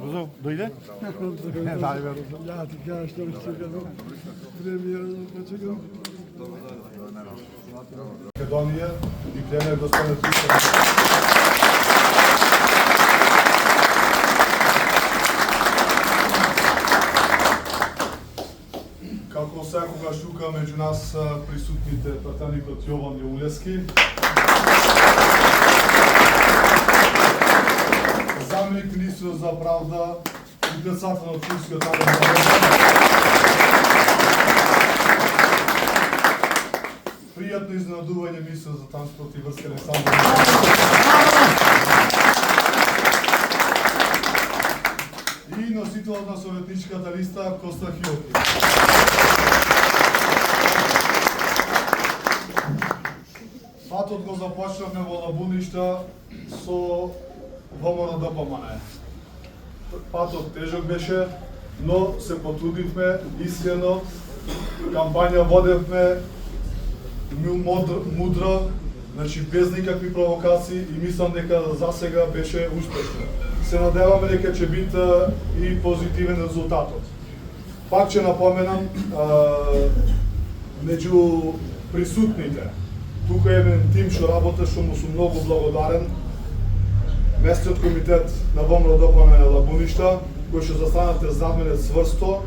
Розов, дојде? Дај бе, Розов. Ја ти кажа што ли чекам. Премиера да почекам. Македонија и премиер господин Трица. Како секогаш тука меѓу нас присутните пратеникот Јован Јаулевски, заменик министрот за правда и председател на Турскиот народен парламент. Пријатно изненадување министрот за транспорт и врска Александар и носителот на советничката листа Коста Хиоки. Патот го започнавме во Лабуништа со ВМРО-ДПМН. Патот тежок беше, но се потрудивме искрено, кампања водевме мудро, значи без никакви провокации и мислам дека за сега беше успешно. Се надеваме дека ќе биде и позитивен резултатот. Пак ќе напоменам, меѓу присутните, тука е еден тим што работа, што му сум многу благодарен. Местниот комитет на ВМРО-ДПМН на Лабуништа, кој што застанате зад мене цврсто,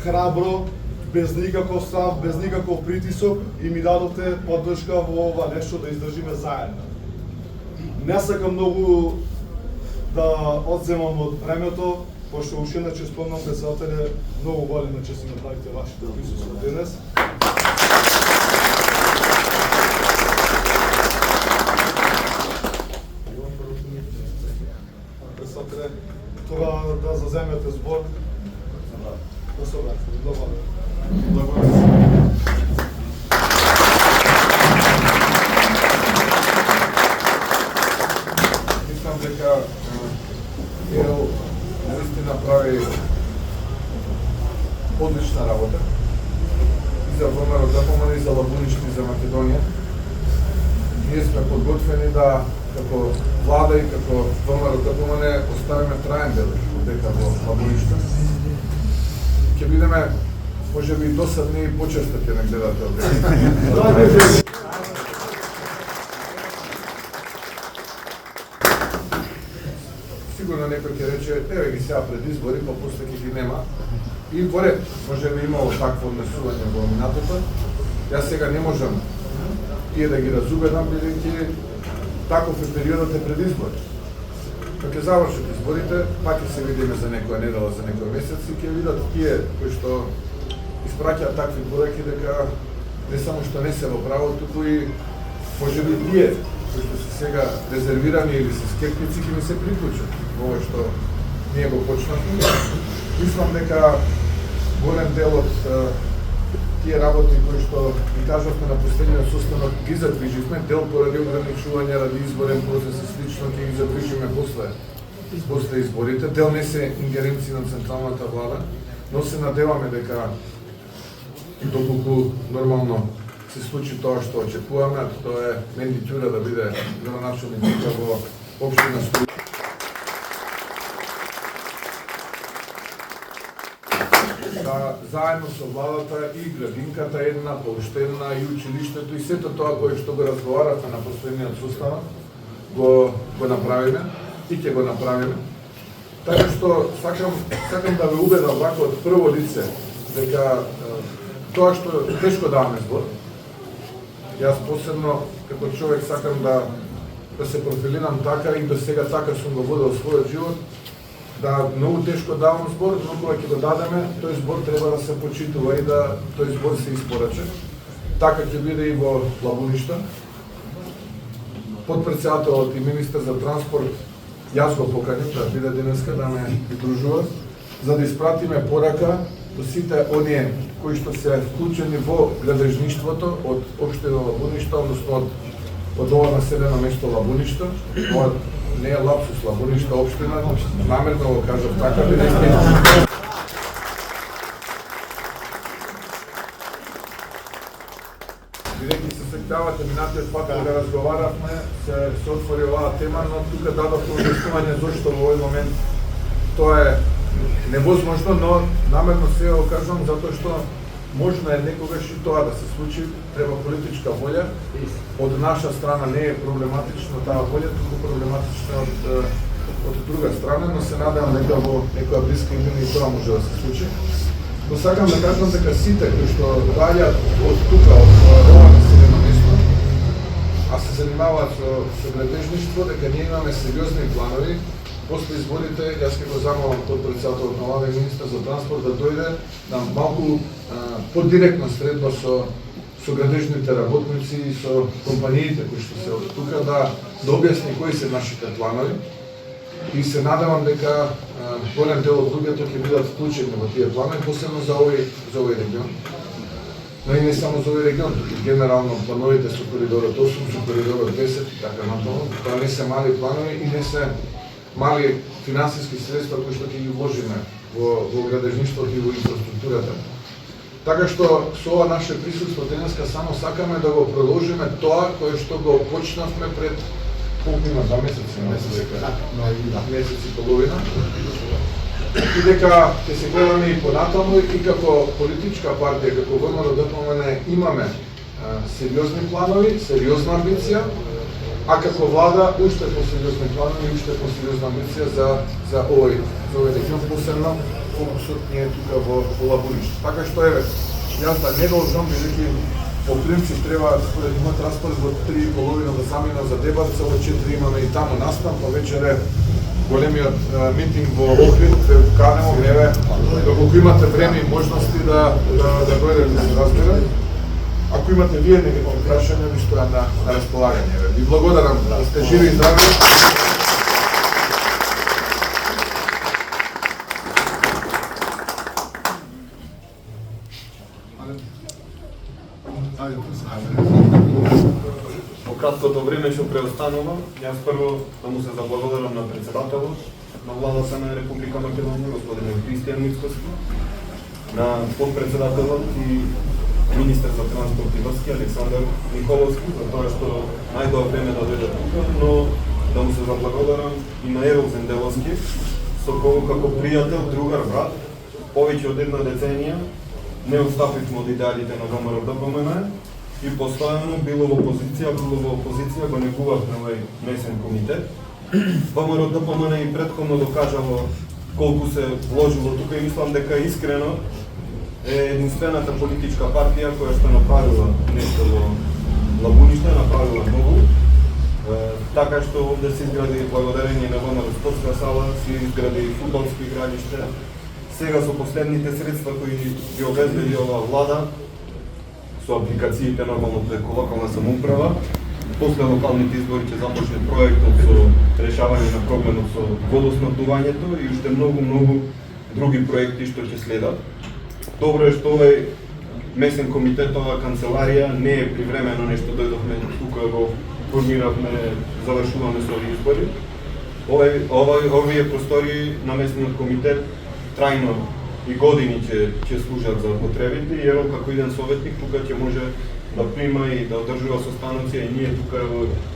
храбро, без никаков страв, без никаков притисок и ми дадовте поддршка во ова нешто да издржиме заедно. Не сакам многу да одземам од времето, пошто уште иначе спомнам председателе, многу голема че си направите вашите присуство денес. Председателе, тоа да заземете збор. Да се обратите. Благодарам. Мислам дека ЕЛ наистина прави одлична работа и за ВМРО-ДПМН и за Лабуништа и за Македонија. Ние сме подготвени да, како влада и како ВМРО-ДПМН, оставиме траен дележ дека во Лабуништа. Ќе бидеме, може би, досадни и почесто ќе не гледате овде. Сигурно некој ќе рече, еве ги сега пред избори, па после ќе ги нема. И поред, може би имало такво однесување во минатото. Јас сега не можам тие да ги разубедам, бидејќи таков е периодот е пред избори. Кога ќе завршат изборите, пак ќе се видиме за некоја недела, за некој месец и ќе видат тие кои што испраќаат такви пораки дека не само што не се во право, туку и може би тие кои што се сега резервирани или се скептици ќе ми се приклучат во ова што ние го почнавме. Мислам дека голем дел од тие работи кои што ги кажавме на последниот состанок ги задвиживме, дел поради ограничување ради изборен процес и слично ќе ги задвижиме после изборите. Дел не се ингеренции на централната влада, но се надеваме дека доколку нормално се случи тоа што очекуваме, тоа е Менди Ѓура да биде градоначалник во општина Струја. Заедно со владата и градинката една, поуштена и училиштето и сето тоа кое што го разговаравме на последниот состанок го направиме и ќе го направиме. Така што сакам да ве убедам вака од прво лице дека тоа што тешко даваме збор. Јас посебно како човек сакам да се профилирам така и до сега така сум го водел својот живот. Да многу тешко давам збор, но кога ќе го дадеме, тој збор треба да се почитува и да тој збор се испорача. Така ќе биде и во Лабуништа. Подпредседателот и министер за транспорт Јас го поканив да биде денеска да ме придружува, за да испратиме порака до сите оние кои што се вклучени во градежништвото од општина Лабуништа, односно од ова населено место Лабуништа. Ова не е лапсус, Лабуништа општина, намерно го кажав така, бидејќи се сеќавате минатиот пат кога разговаравме, се отвори оваа тема, но тука дадовме објаснување зашто во овој момент тоа е невозможно, но намерно се го кажувам затоа што можно е некогаш и тоа да се случи, треба политичка волја. Од наша страна не е проблематично таа волја, туку проблематично од друга страна, но се надевам дека во некоја блиска иднина и тоа може да се случи. Но сакам да кажам дека сите кои што доаѓаат од тука, од ова населено место, а се занимаваат со градежништво, дека ние имаме сериозни планови. После изборите, јас ќе го замолам подпредседателот на владата и министар за транспорт да дојде на малку подиректна средба со градежните работници и со компаниите кои што се од тука да објасни кои се нашите планови. И се надевам дека голем дел од луѓето ќе бидат вклучени во тие планови, посебно за овој регион. Но и не само за овој регион, туку генерално плановите со коридорот 8, со коридорот 10 и така натаму. Тоа не се мали планови и не се мали финансиски средства кои што ќе ги вложиме во градежништвото и во инфраструктурата. Така што со ова наше присуство денеска само сакаме да го продолжиме тоа кое што го почнавме пред колку има 2 месеци, месец и половина. И дека ќе се гледаме и понатаму и како политичка партија, како ВМРО-ДПМН имаме сериозни планови, сериозна амбиција, а како влада уште по-сериозни планови и уште по-сериозна амбиција за овој регион, посебно фокусот ни е тука во Лабуништа. Така што еве, јас да не должам, бидејќи по принцип треба според мојот распоред во 3:30 да замина за Дебарца, во 4 имаме и таму настан, па вечере големиот митинг во Охрид, канемо еве, доколку имате време и можности да дојдете да се разберете. Ако имате вие некакви прашања, ви стојам на располагање. Ви благодарам да сте живи и здрави. Во краткото време што преостанува, јас прво да му се заблагодарам на председателот на владата на Република Македонија, господин Христијан Мицкоски, на подпредседателот и министер за транспорт и врски Александар Николовски, за тоа што најдоа време да дојде тука, но да му се заблагодарам и на Ерол Зенделовски, со кого како пријател, другар, брат, повеќе од една деценија не отстапивме од идеалите на ВМРО-ДПМН и постојано било во опозиција, го негувавме овој месен комитет. ВМРО-ДПМН и претходно докажало колку се вложило тука и мислам дека искрено е единствената политичка партија која што направила нешто во Лабуништа, направила многу. Така што овде се изгради благодарение на ВМРО спортска сала, се изгради фудбалско игралиште. Сега со последните средства кои ги обезбеди оваа влада, со апликациите нормално преку локална самоуправа, после локалните избори ќе започне проектот со решавање на проблемот со водоснабдувањето и уште многу други проекти што ќе следат. Добро е што овој месен комитет, оваа канцеларија не е привремено нешто, дојдовме тука го формиравме, завршуваме со овие избори. Овие простори на месниот комитет трајно и години ќе служат за потребите и Ерол како иден советник тука ќе може да прима и да одржува состаноци, и ние тука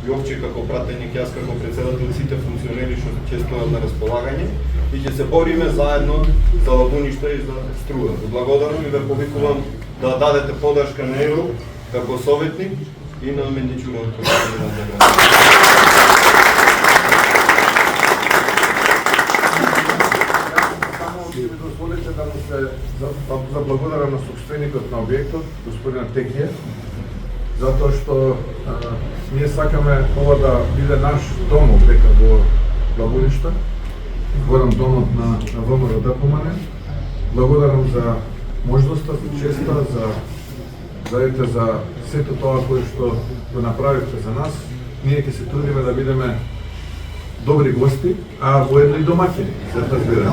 и опче како пратеник, јас како председател, сите функционери што ќе стојат на располагање и ќе се бориме заедно за Лабуништа и за струја. Ви благодарам и ве повикувам да дадете подршка на Ерол како советник и на Мендичурот како кандидат. Дозволете да му се заблагодарам на собственикот на објектот, господинот Текија, затоа што ние сакаме ова да биде наш дом дека во Лабуништа, горам домот на ВМРО-ДПМН. Благодарам за можноста, за честа, за сето тоа кое што го направивте за нас. Ние ќе се трудиме да бидеме добри гости, а воедно и домаќини. Се разбирате.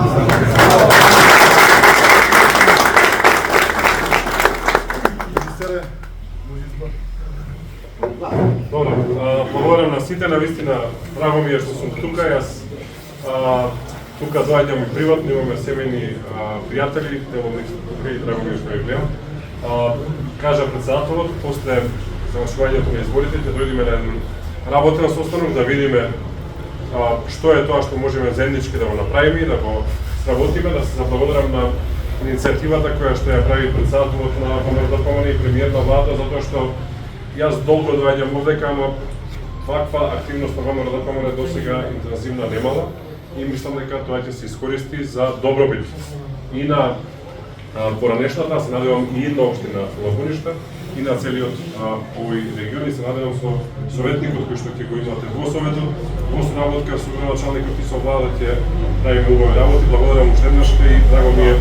Добро, благодарам на сите, навистина драго ми е што сум тука. Јас тука доаѓам и приватно, имаме семејни пријатели, делом тука и драго ми е што ги гледам. Кажа председателот, после завршувањето на изборите ќе дојдеме на еден работен состанок да видиме што е тоа што можеме заеднички да го направиме и да го сработиме, да се заблагодарам на иницијативата која што ја прави председателот на Камерата да помогне и премиер на влада, затоа што јас долго доаѓам овдека, ама ваква активност на Камерата да помогне досега интензивна немала и мислам дека тоа ќе се искористи за добробит и на поранешната, се надевам и на општина Лабуништа и на целиот овој регион и се надевам со советникот кој што ќе го имате во советот, во соработка со началникот и со влада ќе правиме убави работи. Благодарам уште еднаш и драго ми е